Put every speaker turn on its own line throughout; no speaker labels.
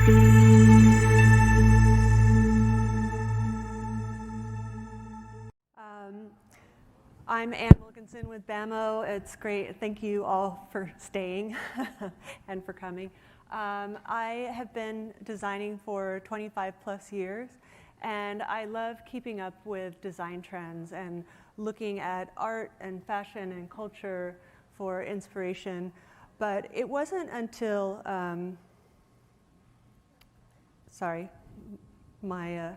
I'm Anne Wilkinson with BAMO. It's great. Thank you all for staying and for coming. I have been designing for 25 plus years, and I love keeping up with design trends and looking at art and fashion and culture for inspiration. But it wasn't until, sorry, my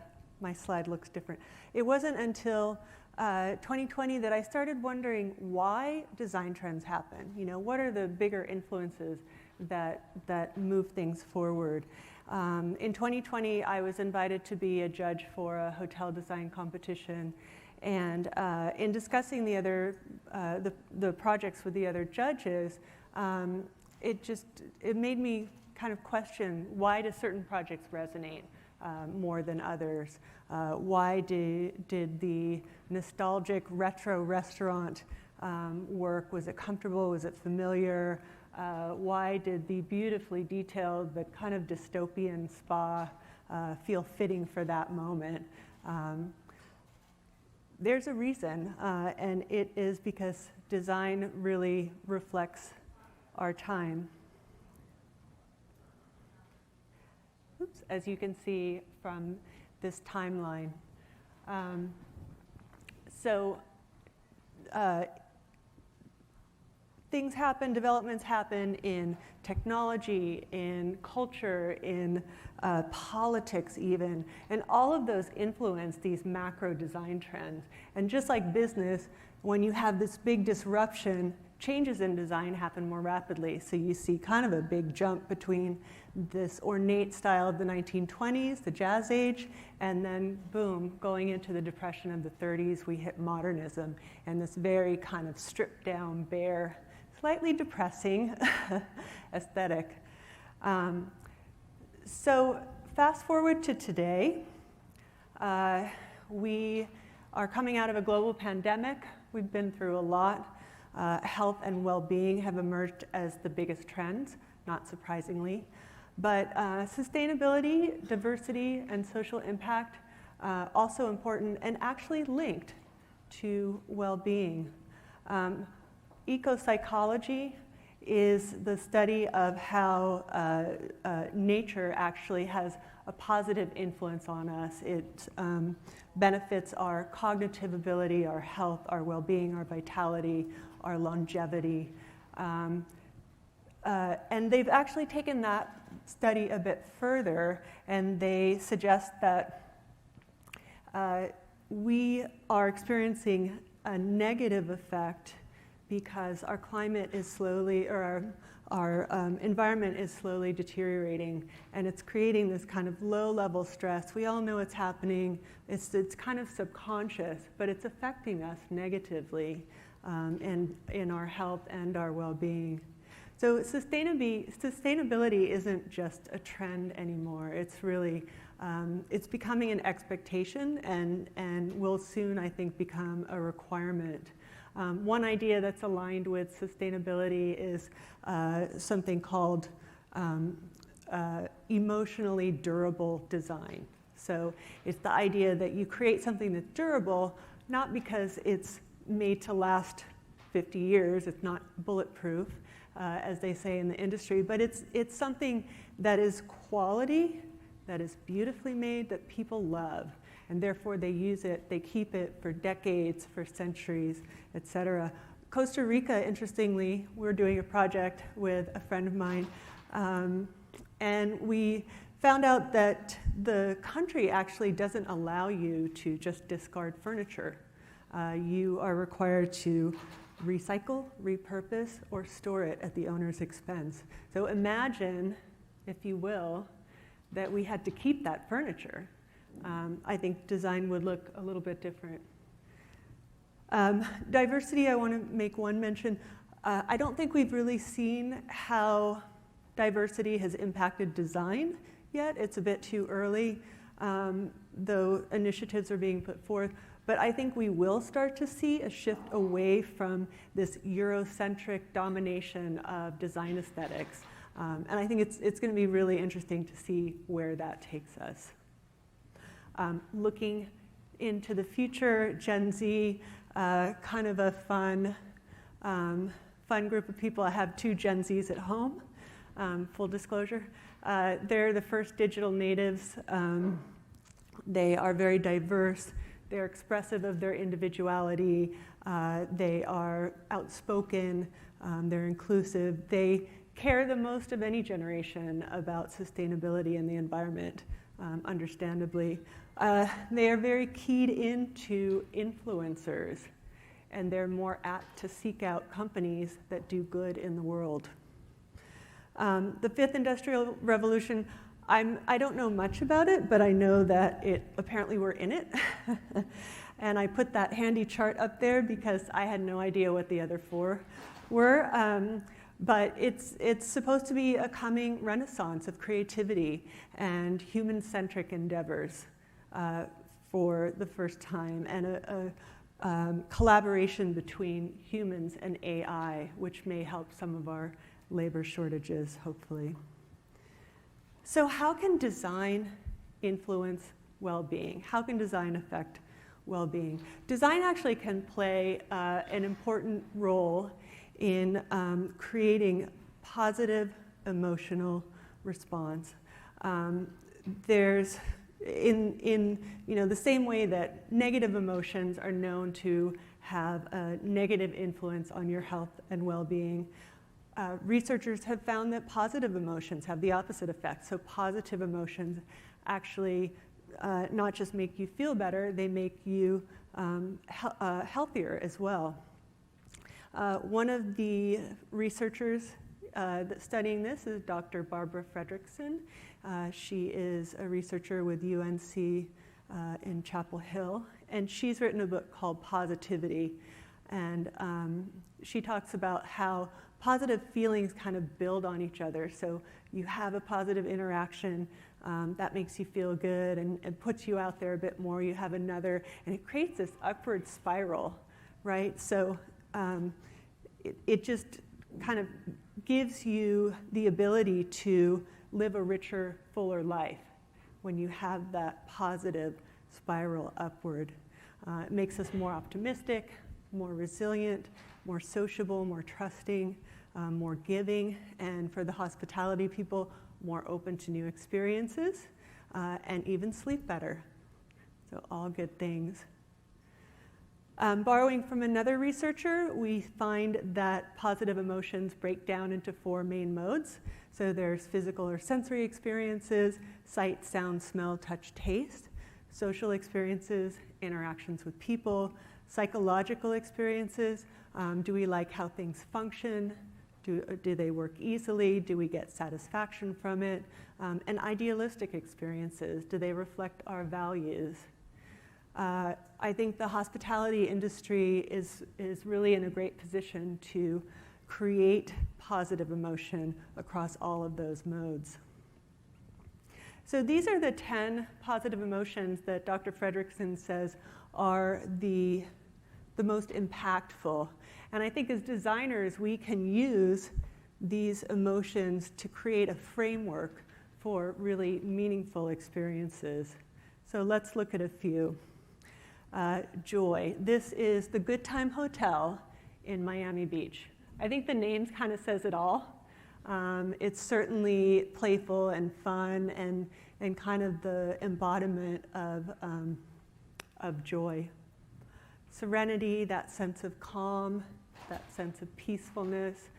slide looks different. It wasn't until 2020 that I started wondering why design trends happen. You know, what are the bigger influences that move things forward? In 2020, I was invited to be a judge for a hotel design competition, and in discussing the other the projects with the other judges, it made me kind of question, why do certain projects resonate more than others? Why did the nostalgic retro restaurant work? Was it comfortable? Was it familiar? Why did the beautifully detailed but kind of dystopian spa feel fitting for that moment? There's a reason, and it is because design really reflects our time. Oops, as you can see from this timeline. Things happen, developments happen in technology, in culture, in politics even, and all of those influence these macro design trends. And just like business, when you have this big disruption, changes in design happen more rapidly. So you see kind of a big jump between this ornate style of the 1920s, the Jazz Age, and then boom, going into the Depression of the 30s, we hit modernism and this very kind of stripped down, bare, slightly depressing aesthetic. So fast forward to today, we are coming out of a global pandemic. We've been through a lot. Health and well-being have emerged as the biggest trends, not surprisingly. But sustainability, diversity, and social impact, also important and actually linked to well-being. Ecopsychology is the study of how nature actually has a positive influence on us. It benefits our cognitive ability, our health, our well-being, our vitality, our longevity. And they've actually taken that study a bit further, and they suggest that we are experiencing a negative effect because our climate is slowly, or our environment is slowly deteriorating, and it's creating this kind of low-level stress. We all know it's happening. It's kind of subconscious, but it's affecting us negatively in our health and our well-being. So sustainability isn't just a trend anymore. It's really, it's becoming an expectation, and will soon, I think, become a requirement. One idea that's aligned with sustainability is something called emotionally durable design. So it's the idea that you create something that's durable, not because it's made to last 50 years, it's not bulletproof, as they say in the industry, but it's something that is quality, that is beautifully made, that people love. And therefore they use it, they keep it for decades, for centuries, etc. Costa Rica, interestingly, we're doing a project with a friend of mine, and we found out that the country actually doesn't allow you to just discard furniture. You are required to recycle, repurpose, or store it at the owner's expense. So imagine, if you will, that we had to keep that furniture. I think design would look a little bit different. Diversity, I want to make one mention. I don't think we've really seen how diversity has impacted design yet. It's a bit too early, though initiatives are being put forth. But I think we will start to see a shift away from this Eurocentric domination of design aesthetics. And I think it's going to be really interesting to see where that takes us. Looking into the future, Gen Z, kind of a fun group of people. I have 2 Gen Zs at home, full disclosure. They're the first digital natives. They are very diverse. They're expressive of their individuality. They are outspoken. They're inclusive. They care the most of any generation about sustainability and the environment, understandably. They are very keyed into influencers, and they're more apt to seek out companies that do good in the world. The 5th Industrial Revolution, I don't know much about it, but I know that apparently we're in it. And I put that handy chart up there because I had no idea what the other 4 were. But it's supposed to be a coming renaissance of creativity and human-centric endeavors for the first time, and a collaboration between humans and AI, which may help some of our labor shortages, hopefully. So how can design influence well-being? How can design affect well-being? Design actually can play an important role in creating positive emotional response. There's in the same way that negative emotions are known to have a negative influence on your health and well-being, researchers have found that positive emotions have the opposite effect. So positive emotions actually not just make you feel better, they make you healthier as well. One of the researchers that's studying this is Dr. Barbara Fredrickson. She is a researcher with UNC in Chapel Hill, and she's written a book called Positivity. And she talks about how positive feelings kind of build on each other. So you have a positive interaction, that makes you feel good and puts you out there a bit more. You have another, and it creates this upward spiral, right? So it just kind of gives you the ability to live a richer, fuller life when you have that positive spiral upward. It makes us more optimistic, more resilient, more sociable, more trusting, more giving, and for the hospitality people, more open to new experiences, and even sleep better. So all good things. Borrowing from another researcher, we find that positive emotions break down into 4 main modes. So there's physical or sensory experiences, sight, sound, smell, touch, taste, social experiences, interactions with people, psychological experiences, do we like how things function? Do they work easily? Do we get satisfaction from it? And idealistic experiences, do they reflect our values? I think the hospitality industry is really in a great position to create positive emotion across all of those modes. So these are the 10 positive emotions that Dr. Fredrickson says are the most impactful. And I think as designers, we can use these emotions to create a framework for really meaningful experiences. So let's look at a few. Joy. This is the Good Time Hotel in Miami Beach. I think the name kind of says it all. It's certainly playful and fun and kind of the embodiment of joy. Serenity, that sense of calm, that sense of peacefulness.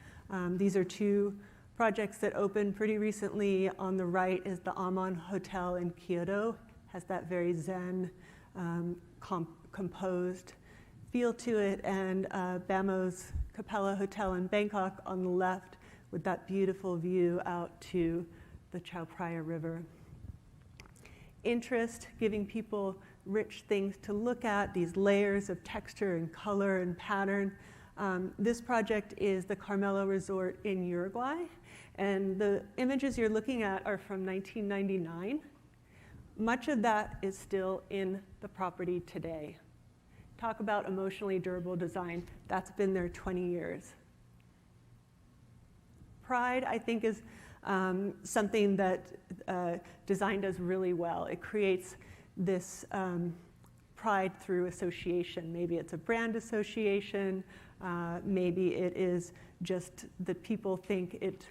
These are 2 projects that opened pretty recently. On the right is the Aman Hotel in Kyoto. Has that very zen, composed feel to it, and BAMO's Capella Hotel in Bangkok on the left with that beautiful view out to the Chao Phraya River. Interest, giving people rich things to look at, these layers of texture and color and pattern. This project is the Carmelo Resort in Uruguay, and the images you're looking at are from 1999. Much of that is still in the property today. Talk about emotionally durable design. That's been there 20 years. Pride, I think, is something that design does really well. It creates this pride through association. Maybe it's a brand association. Maybe it is just that people think it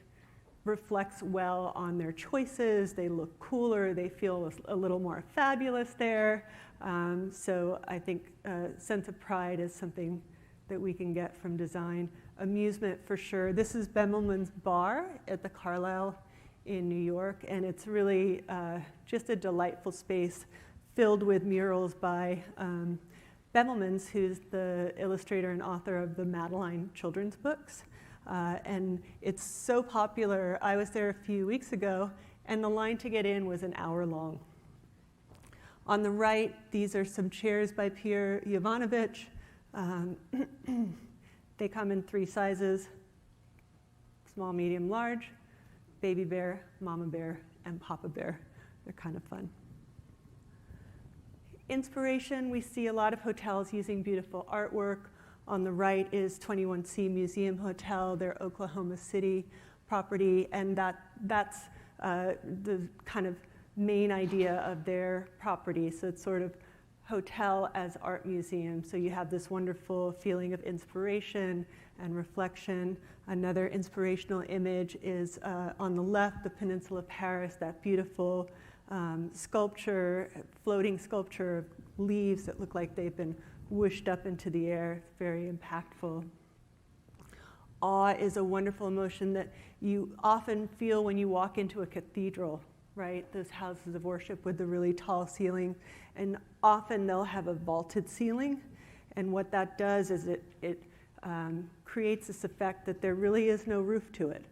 reflects well on their choices. They look cooler. They feel a little more fabulous there. So I think a sense of pride is something that we can get from design. Amusement, for sure. This is Bemelman's Bar at the Carlisle in New York, and it's really just a delightful space filled with murals by Bemelmans, who's the illustrator and author of the Madeline children's books. And it's so popular. I was there a few weeks ago, and the line to get in was an hour long. On the right, these are some chairs by Pierre Jovanovic. They come in 3 sizes: small, medium, large, baby bear, mama bear, and papa bear. They're kind of fun. Inspiration, we see a lot of hotels using beautiful artwork. On the right is 21C Museum Hotel, their Oklahoma City property, and that's the kind of main idea of their property. So it's sort of hotel as art museum. So you have this wonderful feeling of inspiration and reflection. Another inspirational image is on the left, the Peninsula of Paris, that beautiful sculpture, floating sculpture of leaves that look like they've been whooshed up into the air. It's very impactful. Awe is a wonderful emotion that you often feel when you walk into a cathedral, right? Those houses of worship with the really tall ceiling. And often they'll have a vaulted ceiling. And what that does is it creates this effect that there really is no roof to it.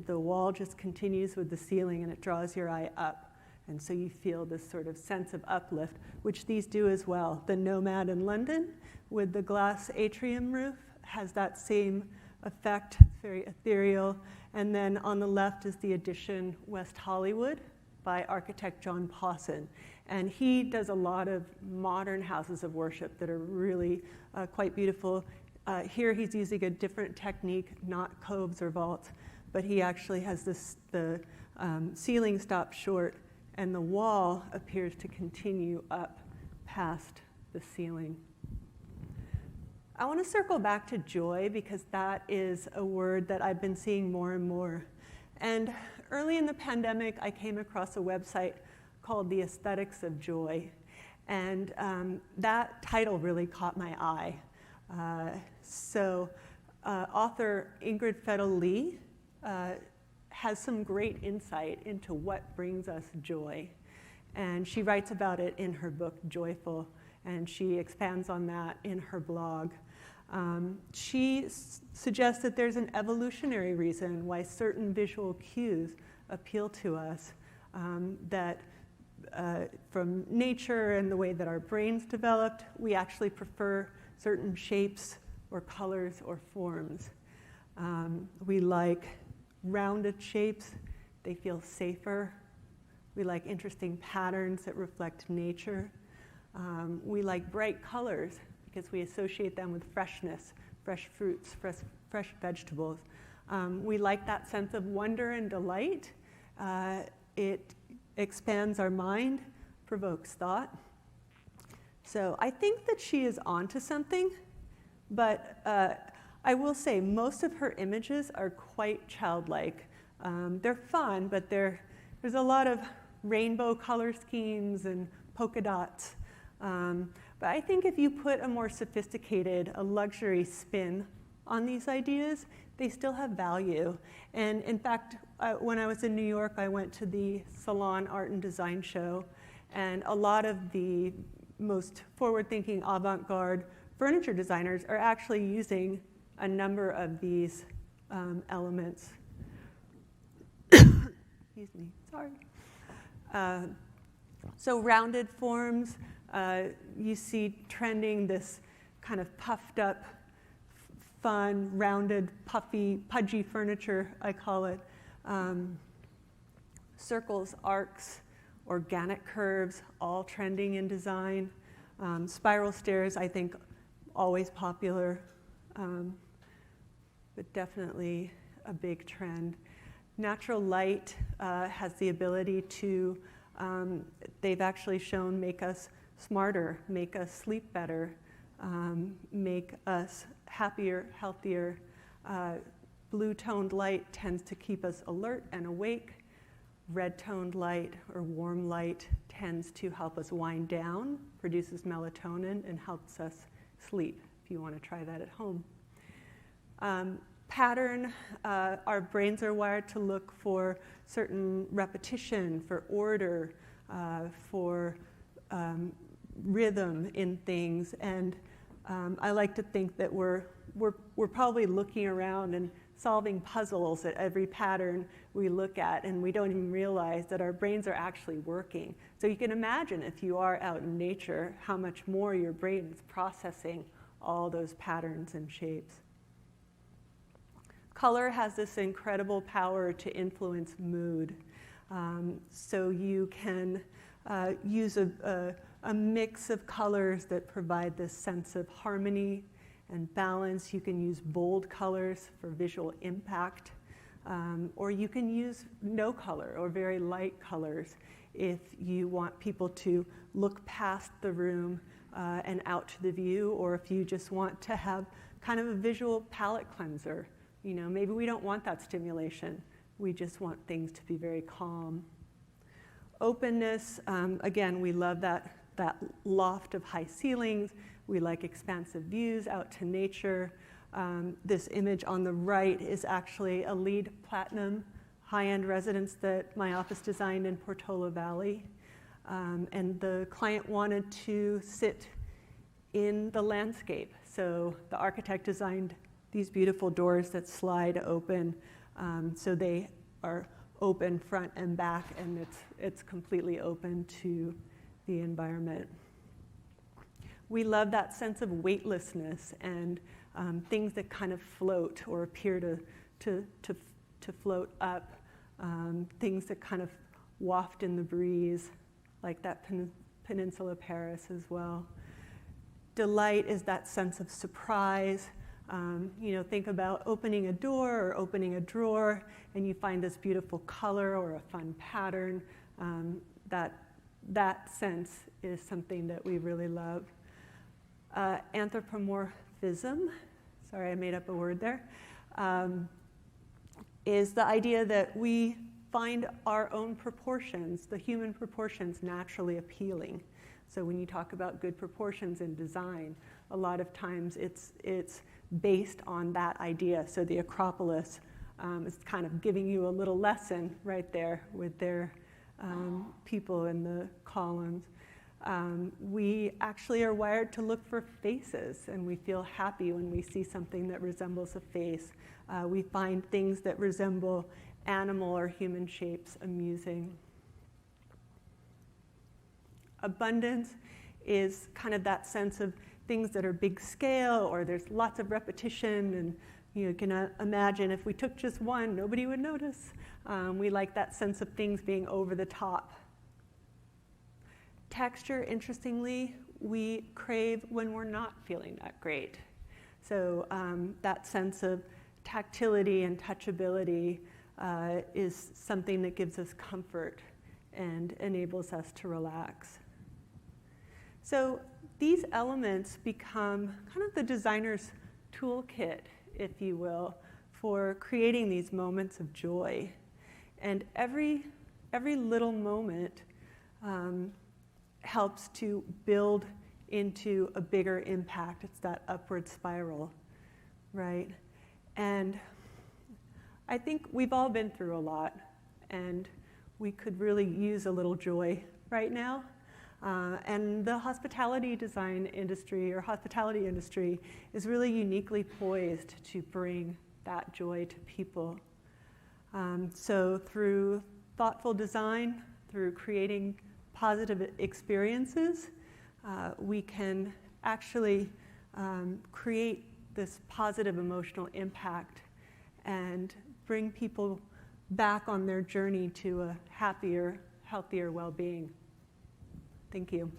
The wall just continues with the ceiling, and it draws your eye up. And so you feel this sort of sense of uplift, which these do as well. The Nomad in London with the glass atrium roof has that same effect, very ethereal. And then on the left is the Addition West Hollywood by architect John Pawson. And he does a lot of modern houses of worship that are really quite beautiful. Here he's using a different technique, not coves or vaults, but he actually has the ceiling stopped short, and the wall appears to continue up past the ceiling. I want to circle back to joy, because that is a word that I've been seeing more and more. And early in the pandemic, I came across a website called The Aesthetics of Joy. And that title really caught my eye. Author Ingrid Fettel-Lee has some great insight into what brings us joy. And she writes about it in her book, Joyful, and she expands on that in her blog. She suggests that there's an evolutionary reason why certain visual cues appeal to us, that from nature and the way that our brains developed, we actually prefer certain shapes or colors or forms. We like rounded shapes. They feel safer. We like interesting patterns that reflect nature. We like bright colors because we associate them with freshness, fresh fruits, fresh vegetables. We like that sense of wonder and delight. It expands our mind, provokes thought. So I think that she is onto something, but I will say most of her images are quite childlike. They're fun, but there's a lot of rainbow color schemes and polka dots. But I think if you put a more sophisticated, a luxury spin on these ideas, they still have value. And in fact, when I was in New York, I went to the Salon Art and Design Show, and a lot of the most forward-thinking avant-garde furniture designers are actually using a number of these elements. Excuse me, sorry. So rounded forms, you see trending this kind of puffed up, fun, rounded, puffy, pudgy furniture, I call it. Circles, arcs, organic curves, all trending in design. Spiral stairs, I think, always popular, but definitely a big trend. Natural light has the ability to, they've actually shown, make us smarter, make us sleep better, make us happier, healthier. Blue-toned light tends to keep us alert and awake. Red-toned light or warm light tends to help us wind down, produces melatonin, and helps us sleep, if you want to try that at home. Pattern, our brains are wired to look for certain repetition, for order, for rhythm in things, and I like to think that we're probably looking around and solving puzzles at every pattern we look at, and we don't even realize that our brains are actually working. So you can imagine, if you are out in nature, how much more your brain is processing all those patterns and shapes. Color has this incredible power to influence mood. So you can use a mix of colors that provide this sense of harmony and balance. You can use bold colors for visual impact, or you can use no color or very light colors if you want people to look past the room and out to the view, or if you just want to have kind of a visual palette cleanser. You know, maybe we don't want that stimulation. We just want things to be very calm. Openness, again, we love that loft of high ceilings. We like expansive views out to nature. This image on the right is actually a LEED Platinum high-end residence that my office designed in Portola Valley. And the client wanted to sit in the landscape. So the architect designed these beautiful doors that slide open. So they are open front and back, and it's completely open to the environment. We love that sense of weightlessness and things that kind of float or appear to float up, things that kind of waft in the breeze, like that Peninsula Paris as well. Delight is that sense of surprise. Think about opening a door or opening a drawer, and you find this beautiful color or a fun pattern. That sense is something that we really love. Anthropomorphism, sorry, I made up a word there, is the idea that we find our own proportions, the human proportions, naturally appealing. So when you talk about good proportions in design, a lot of times it's based on that idea. So the Acropolis is kind of giving you a little lesson right there with their people in the columns. We actually are wired to look for faces, and we feel happy when we see something that resembles a face. We find things that resemble animal or human shapes amusing. Abundance is kind of that sense of things that are big scale, or there's lots of repetition, and you can imagine if we took just one, nobody would notice. We like that sense of things being over the top. Texture, interestingly, we crave when we're not feeling that great. So that sense of tactility and touchability is something that gives us comfort and enables us to relax. So these elements become kind of the designer's toolkit, if you will, for creating these moments of joy. And every little moment helps to build into a bigger impact. It's that upward spiral, right? And I think we've all been through a lot, and we could really use a little joy right now. And the hospitality design industry or hospitality industry is really uniquely poised to bring that joy to people. So through thoughtful design, through creating positive experiences, we can actually create this positive emotional impact and bring people back on their journey to a happier, healthier well-being. Thank you.